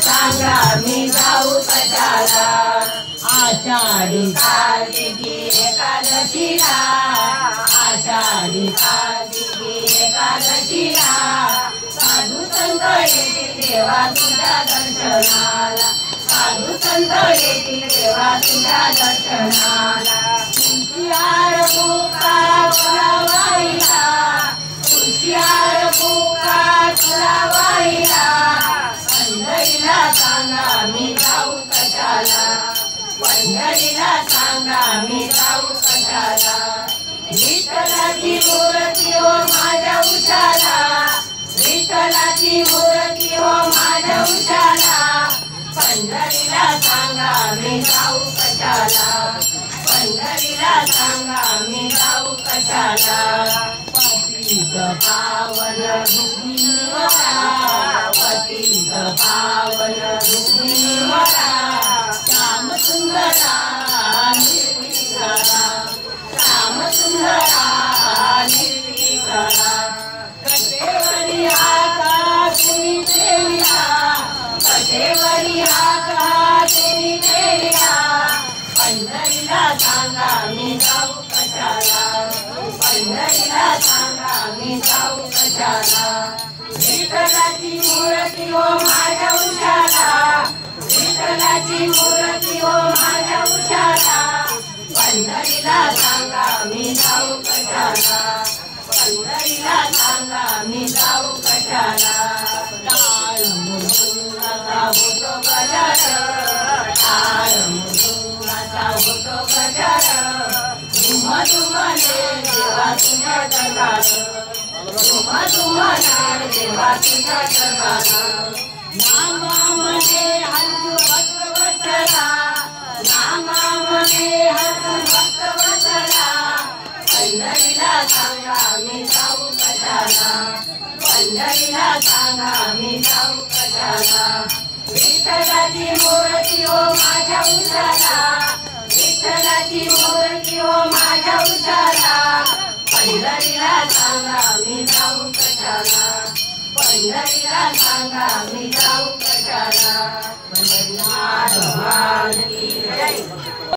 सांगा मी जाऊ कशाला आषाढी कार्तिकी एकादशीला आषाढी कार्तिकी एकादशीला साधू संत येतील देवा तुझ्या दर्शनाला साधू संत येतील देवा तुझ्या दर्शनाला तुळशीहार फुका फुलावाईला तुळशीहार फुका फुलावाईला पंढरीला सांगा मी जाऊ कशाला पंढरीला सांगा मी जाऊ कशाला विठ्ठलाची मूर्ती हो माझ्या उशाला विठ्ठलाची मूर्ती हो माझ्या उशाला पंढरीला सांगा मी जाऊ कशाला पंढरीला सांगा मी जाऊ कशाला पतित पावन रुक्मिणीवरा पतित पावन रुक्मिणीवरा श्याम सुंदरा निर्विकारा श्याम सुंदरा निर्विकारा कटेवरी हाता तुम्ही ठेविला कटेवरी हाता तुम्ही ठेविला पंढरीला सांगा मी जाऊ कशाला पंढरीला सांगा मी जाऊ कशाला विठ्ठलाची मूर्ती हो माझ्या उशाला विठ्ठलाची मूर्ती हो माझ्या उशाला पंढरीला सांगा मी जाऊ कशाला पंढरीला सांगा मी जाऊ कशाला टाळ मृदुंगाचा होतो गजर टाळ मृदुंगाचा होतो गजर धुम धुमले देवा तुझ्या दरबार धुम धुमले देवा तुझ्या दरबार नामामध्ये हल्लू भक्तवत्सला नामामध्ये हल्लू भक्तवत्सला पंढरीला सांगा मी जाऊ कशाला पंढरीला सांगा मी जाऊ कशाला विठ्ठलाची मूर्ती हो माझ्या उशाला विठ्ठलाची मूर्ती हो माझ्या उशाला पंढरीला सांगा मी जाऊ कशाला पंढरीला सांगा मी जाऊ कशाला पंढरीनाथ भगवान की जय।